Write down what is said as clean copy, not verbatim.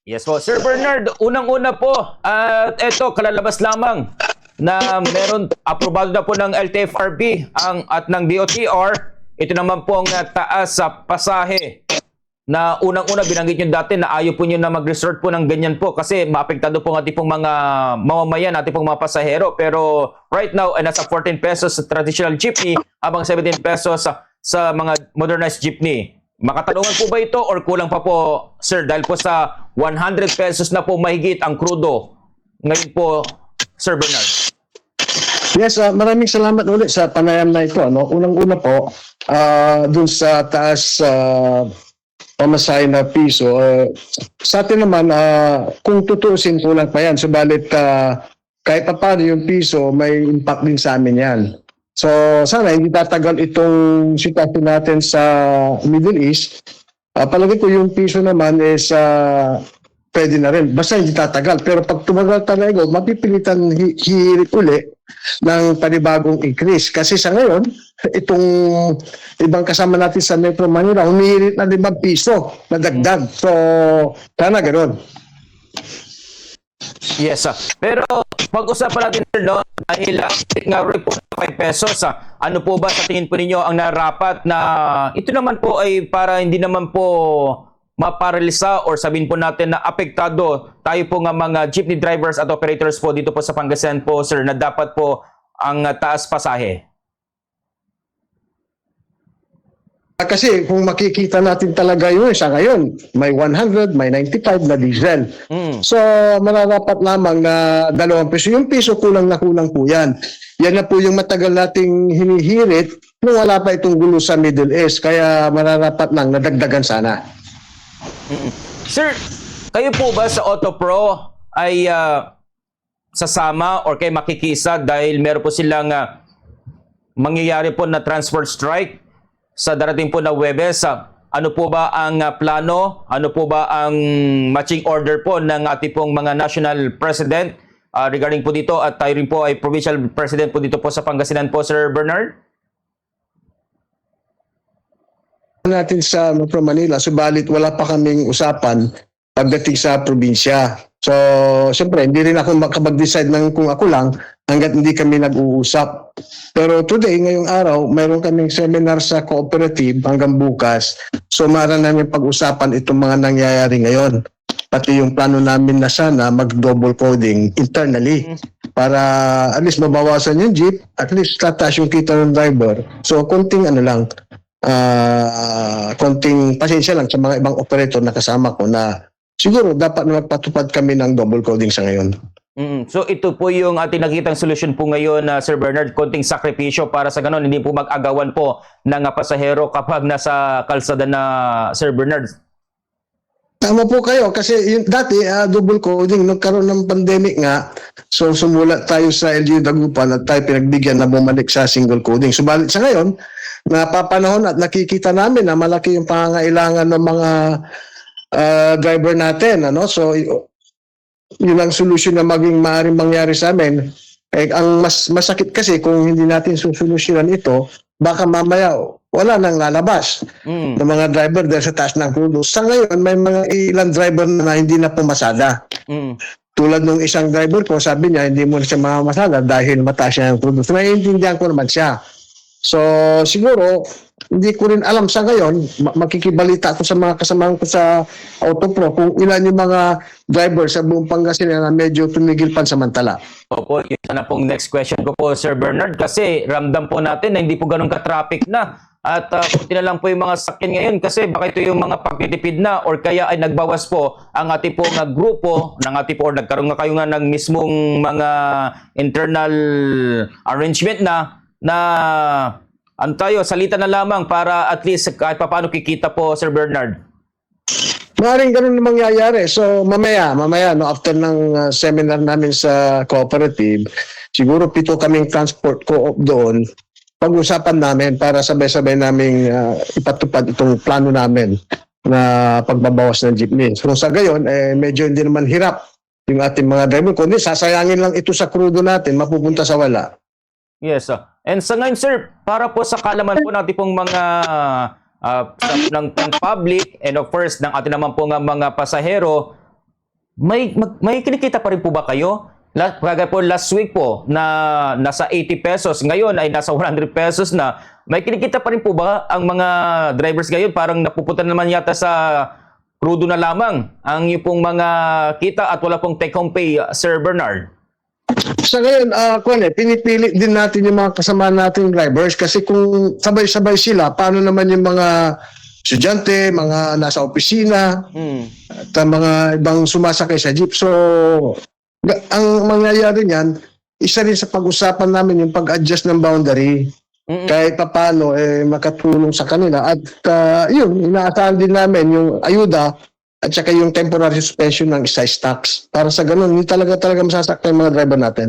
Yes po. Sir Bernard, unang-una po, at eto, kalalabas lamang na meron, aprobado na po ng LTFRB at ng DOTR, ito naman po ang taas sa pasahe na unang-una binanggit nyo dati na ayaw po nyo na mag-resort po ng ganyan po kasi maapektado po ang ating pong mga mamamayan, ating pong mga pasahero. Pero right now, ay nasa 14 pesos sa traditional jeepney habang 17 pesos sa mga modernized jeepney. Makatanungan po ba ito or kulang pa po, sir? Dahil po sa 100 pesos na po mahigit ang krudo ngayon po, Sir Bernard. Yes, maraming salamat ulit sa panayam na ito. No? Unang-una po, dun sa taas pamasahe na piso, sa atin naman, kung tutuusin kulang pa yan, subalit kahit pa paano yung piso, may impact din sa amin yan. So sana hindi tatagal itong sitwasyon natin sa Middle East. Palagi ko yung piso naman is pwede na rin. Basta hindi tatagal. Pero pag tumagal talaga, mapipilitan hihirit uli ng panibagong increase. Kasi sa ngayon, itong ibang kasama natin sa Metro Manila, humihirit na 5 piso na dagdag. So, sana gano'n. Yes, pero pag-usapan natin, sir, no, dahil nga rin po 5 pesos, ano po ba sa tingin po ninyo ang narapat na ito naman po ay para hindi naman po maparalisa or sabihin po natin na apektado tayo po nga mga jeepney drivers at operators po dito po sa Pangasinan po, sir, na dapat po ang taas pasahe? Kasi kung makikita natin talaga yun, sa ngayon, may 100, may 95 na diesel. So, mararapat lamang na 2 piso. Yung piso, kulang na kulang po yan. Yan na po yung matagal nating hinihirit nung wala pa itong gulo sa Middle East. Kaya mararapat lang nadagdagan sana. Sir, kayo po ba sa Autopro ay sasama or kayo makikisa dahil meron po silang mangyayari po na transport strike sa darating po na Huwebes? Ano po ba ang plano? Ano po ba ang matching order po ng ating pong mga national president regarding po dito at tayo rin po ay provincial president po dito po sa Pangasinan po, Sir Bernard? Natin sa Metro Manila, subalit wala pa kaming usapan pagdating sa probinsya. So, siyempre, hindi rin ako makapag-decide ng kung ako lang hanggat hindi kami nag-uusap. Pero today, ngayong araw, mayroon kaming seminar sa cooperative hanggang bukas. So, mara namin pag-usapan itong mga nangyayari ngayon. Pati yung plano namin na sana mag-double coding internally para at least mabawasan yung jeep, at least tataas yung kita ng driver. So, konting konting pasensya lang sa mga ibang operator na kasama ko na siguro dapat na magpatupad kami ng double coding sa ngayon. So ito po yung ating nakikitang solusyon po ngayon, Sir Bernard, konting sakripisyo para sa ganon, hindi po mag-agawan po ng pasahero kapag nasa kalsada na, Sir Bernard. Tama po kayo kasi yung dati double coding nagkaroon ng pandemic nga, so sumulat tayo sa LGU Dagupan at tayo pinagbigyan na bumalik sa single coding. Subalit sa ngayon, napapanahon at nakikita namin na malaki yung pangangailangan ng mga driver natin, ano? So yun ang solusyon na maging maaaring mangyari sa amin. Ang masakit kasi kung hindi natin susolusyonan ito, baka mamaya wala nang lalabas ng mga driver dahil sa taas ng krudo. Sa ngayon, may mga ilang driver na hindi na pumasada. Tulad nung isang driver ko, sabi niya, hindi mo na siya mamamasada dahil mataas siya ng krudo. So, naiintindihan ko naman siya. So, siguro, hindi ko rin alam sa ngayon, makikibalita ako sa mga kasamahan ko sa Autopro kung ilan yung mga driver sa buong Pangasinan na medyo tumigil pansamantala. Opo, yun na pong next question ko po, Sir Bernard, kasi ramdam po natin na hindi po ganun ka-traffic na at kunti na lang po yung mga sakyan ngayon kasi baka ito yung mga pagtitipid na or kaya ay nagbawas po ang ating po nga grupo ng ating po or nagkaroon nga kayo nga ng mismong mga internal arrangement na ano tayo, salita na lamang para at least kahit paano kikita po, Sir Bernard. Maaaring ganun na mangyayari. So mamaya no, after ng seminar namin sa cooperative, siguro 7 kaming transport co-op doon, pag-usapan namin para sabay-sabay naming ipatupad itong plano namin na pagbabawas ng jeepney. So sa gayon, medyo hindi naman hirap yung ating mga driver. Kundi sasayangin lang ito sa krudo natin, mapupunta sa wala. Yes, and sa ngayon, sir, para po sa kalaman po natin pong mga ng public and of course ng atin naman po nga mga pasahero, may kinikita pa rin po ba kayo? Kagaya po last week po na nasa 80 pesos, ngayon ay nasa 100 pesos na. May kinikita pa rin po ba ang mga drivers ngayon? Parang napupunta naman yata sa crudo na lamang ang yung pong mga kita at wala pong take-home pay, Sir Bernard. Sa ngayon, pinipili din natin yung mga kasama nating drivers kasi kung sabay-sabay sila, paano naman yung mga estudyante, mga nasa opisina, at mga ibang sumasakay sa jeep. So, ang mangyayari niyan, isa rin sa pag-usapan namin yung pag-adjust ng boundary. Kahit paano makatulong sa kanila. At yun, inaasahan din namin yung ayuda at saka yung temporary suspension ng excise tax. Para sa ganun, hindi talaga masasaktan yung mga driver natin.